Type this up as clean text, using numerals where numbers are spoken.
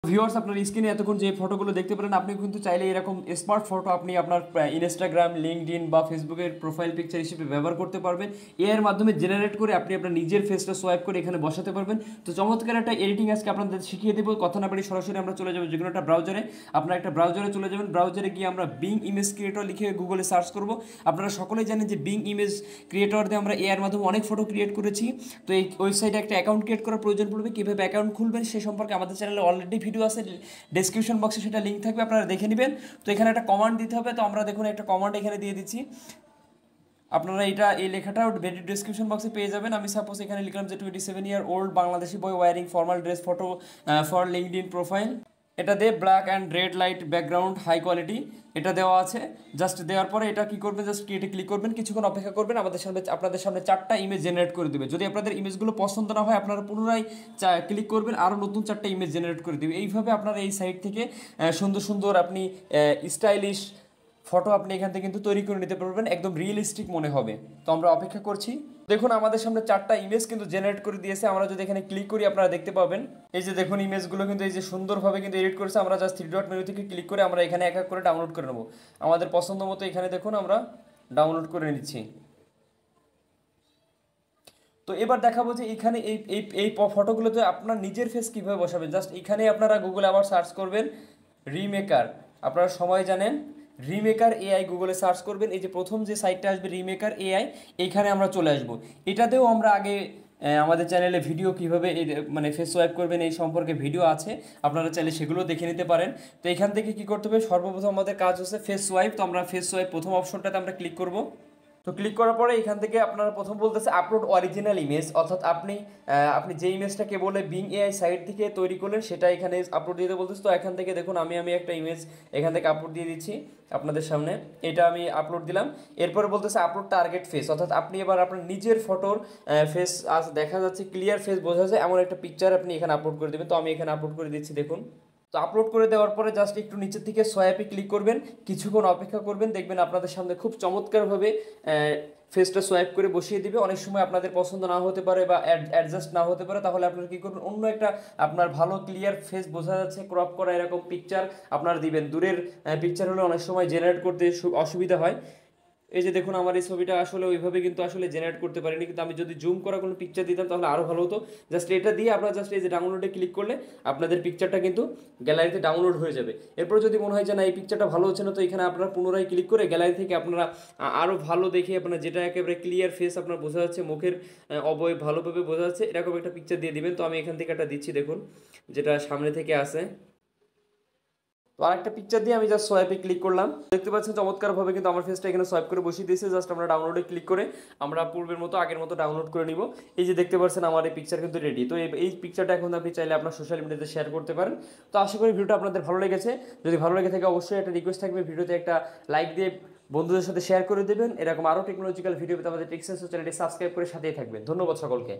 Viewers, আপনার স্ক্রিনে এতক্ষণ যে ফটোগুলো দেখতে পেলেন, আপনি কিন্তু চাইলে এরকম স্মার্ট ফটো আপনি আপনার ইনস্টাগ্রাম, লিঙ্কডইন বা ফেসবুকের প্রোফাইল পিকচার হিসেবে ব্যবহার করতে পারবেন। এর মাধ্যমে জেনারেট করে আপনি আপনার নিজের ফেসটা সোয়াইপ করে এখানে বসাতে পারবেন। তো চমৎকার একটা এডিটিং আজকে আপনাদের শিখিয়ে দেবো। কথা না বাড়ি সরাসরি আমরা চলে যাবো যে কোনো একটা ব্রাউজারে। আপনারা একটা ব্রাউজারে চলে যাবেন, ব্রাউজারে গিয়ে আমরা বিং ইমেজ ক্রিয়েটর লিখে গুগলে সার্চ করব। আপনারা সকলেই জানেন যে বিং ইমেজ ক্রিয়েটর দিয়ে আমরা এর মাধ্যমে অনেক ফটো ক্রিয়েট করেছি। তো এই ওয়েবসাইটে একটা অ্যাকাউন্ট ক্রিয়েট করার প্রয়োজন পড়বে। কীভাবে অ্যাকাউন্ট খুলবেন সে সম্পর্কে আমাদের চ্যানেলে অলরেডি ভিডিও আছে, ডেসক্রিপশন বক্সে সেটা লিঙ্ক থাকবে, আপনারা দেখে নেবেন। তো এখানে একটা কমান্ড দিতে হবে। তো আমরা দেখুন একটা কমান্ড এখানে দিয়ে দিচ্ছি। আপনারা এই লেখাটাও ডেসক্রিপশন বক্সে পেয়ে যাবেন। আমি সাপোজ এখানে লিখলাম যে 27 year old Bangladeshi boy wearing formal dress photo for LinkedIn profile. এটা দিয়ে black and red light background high quality এটা দেওয়া আছে। জাস্ট দেওয়ার পরে এটা কী করবেন, জাস্ট ক্রিয়েটে ক্লিক করবেন, কিছুক্ষণ অপেক্ষা করবেন। আপনাদের সামনে 4টা ইমেজ জেনারেট করে দেবে। যদি আপনাদের ইমেজগুলো পছন্দ না হয়, আপনারা পুনরায় ক্লিক করবেন, আরও নতুন 4টা ইমেজ জেনারেট করে দেবে। এইভাবে আপনারা এই সাইট থেকে সুন্দর সুন্দর আপনি স্টাইলিশ ফটো আপনি এখান থেকে কিন্তু তৈরি করে নিতে পারবেন, একদম রিয়েলিস্টিক মনে হবে। তো আমরা অপেক্ষা করছি। দেখুন আমাদের সামনে 4টা ইমেজ কিন্তু জেনারেট করে দিয়েছে। আমরা যদি এখানে ক্লিক করি আপনারা দেখতে পাবেন এই যে দেখুন ইমেজগুলো কিন্তু এই যে সুন্দরভাবে কিন্তু এডিট করেছে। আমরা জাস্ট 3 ডট মেনু থেকে ক্লিক করে আমরা এখানে এক এক করে ডাউনলোড করে নেব। আমাদের পছন্দ মতো এখানে দেখুন আমরা ডাউনলোড করে নিচ্ছি। তো এবার দেখাবো যে এখানে এই এই এই ফটোগুলোতে আপনার নিজের ফেস কীভাবে বসাবেন। জাস্ট এখানে আপনারা গুগলে আবার সার্চ করবেন রিমেকার। আপনারা সবাই জানেন রিমেকার এআই গুগলে সার্চ করবেন। এই যে প্রথম যে সাইটটা আসবে রিমেকার এআই, এইখানে আমরা চলে আসব। এটাতেও আমরা আগে আমাদের চ্যানেলে ভিডিও কীভাবে মানে ফেস সোয়াইপ করবেন এই সম্পর্কে ভিডিও আছে, আপনারা চাইলে সেগুলো দেখে নিতে পারেন। তো এখান থেকে কী করতে হবে, সর্বপ্রথম আমাদের কাজ হচ্ছে ফেস সোয়াইপ। তো আমরা ফেস সোয়াইপ প্রথম অপশনটাতে আমরা ক্লিক করব। তো ক্লিক করার পরে এখান থেকে আপনারা প্রথম বলতেছে আপলোড অরিজিনাল ইমেজ, অর্থাৎ আপনি যে ইমেজটাকে বলে বিং এআই সাইট থেকে তৈরি করলেন সেটা এখানে আপলোড দিতে বলতেছে। তো এখান থেকে দেখুন আমি একটা ইমেজ এখান থেকে আপলোড দিয়ে দিচ্ছি আপনাদের সামনে। এটা আমি আপলোড দিলাম। এরপরে বলতেছে আপলোড টার্গেট ফেস, অর্থাৎ আপনি এবার আপনার নিজের ফটোর ফেস দেখা যাচ্ছে, ক্লিয়ার ফেস বোঝা যায় এমন একটা পিকচার আপনি এখানে আপলোড করে দেবেন। তো আমি এখানে আপলোড করে দিচ্ছি দেখুন। তো আপলোড করে দেওয়ার পরে জাস্ট একটু নিচের থেকে সোয়াইপে ক্লিক করবেন, কিছুক্ষণ অপেক্ষা করবেন, দেখবেন আপনাদের সামনে খুব চমৎকারভাবে ফেসটা সোয়াইপ করে বসিয়ে দিবে। অনেক সময় আপনাদের পছন্দ না হতে পারে বা অ্যাডজাস্ট না হতে পারে, তাহলে আপনারা কী করবেন, অন্য একটা আপনার ভালো ক্লিয়ার ফেস বোঝা যাচ্ছে ক্রপ করা এরকম পিকচার আপনারা দিবেন। দূরের পিকচার হলে অনেক সময় জেনারেট করতে অসুবিধা হয়। এই যে দেখুন আমার এই ছবিটা আসলে ওইভাবে কিন্তু আসলে জেনারেট করতে পারিনি, কিন্তু আমি যদি জুম করা কোনো পিকচার দিতাম তাহলে আরও ভালো হতো। জাস্ট এটা দিয়ে আপনারা জাস্ট এই যে ডাউনলোডে ক্লিক করলে আপনাদের পিকচারটা কিন্তু গ্যালারিতে ডাউনলোড হয়ে যাবে। এরপর যদি মনে হয় যে না এই পিকচারটা ভালো হচ্ছে না, তো এখানে আপনারা পুনরায় ক্লিক করে গ্যালারি থেকে আপনারা আরও ভালো দেখে আপনার যেটা একেবারে ক্লিয়ার ফেস আপনার বোঝা যাচ্ছে, মুখের অবয়ব ভালোভাবে বোঝা যাচ্ছে এরকম একটা পিকচার দিয়ে দিবেন। তো আমি এখান থেকে একটা দিচ্ছি দেখুন, যেটা সামনে থেকে আসে। তো আরেকটা পিকচার দিয়ে আমি জাস্ট সোয়াইপে ক্লিক করলাম। দেখতে পাচ্ছেন চমৎকারভাবে কিন্তু আমার ফেসটা এখানে সোয়াইপ করে বসিয়ে দিয়েছে। জাস্ট আমরা ডাউনলোডে ক্লিক করে আমরা পূর্বের মতো আগের মতো ডাউনলোড করে নিব। এই যে দেখতে পাচ্ছেন আমার এই পিকচার কিন্তু রেডি। তো এই পিকচারটা এখন আপনি চাইলে আপনার সোশ্যাল মিডিয়াতে শেয়ার করতে পারেন। তো আশা করি ভিডিওটা আপনাদের ভালো লেগেছে। যদি ভালো লেগে থাকে অবশ্যই একটা রিকোয়েস্ট থাকবে, ভিডিওতে একটা লাইক দিয়ে বন্ধুদের সাথে শেয়ার করে দেবেন। এরকম আরও টেকনোলজিক্যাল ভিডিও পেতে আমাদের টেক্সেন্স চ্যানেলটি সাবস্ক্রাইব করে সাথেই থাকবেন। ধন্যবাদ সকলকে।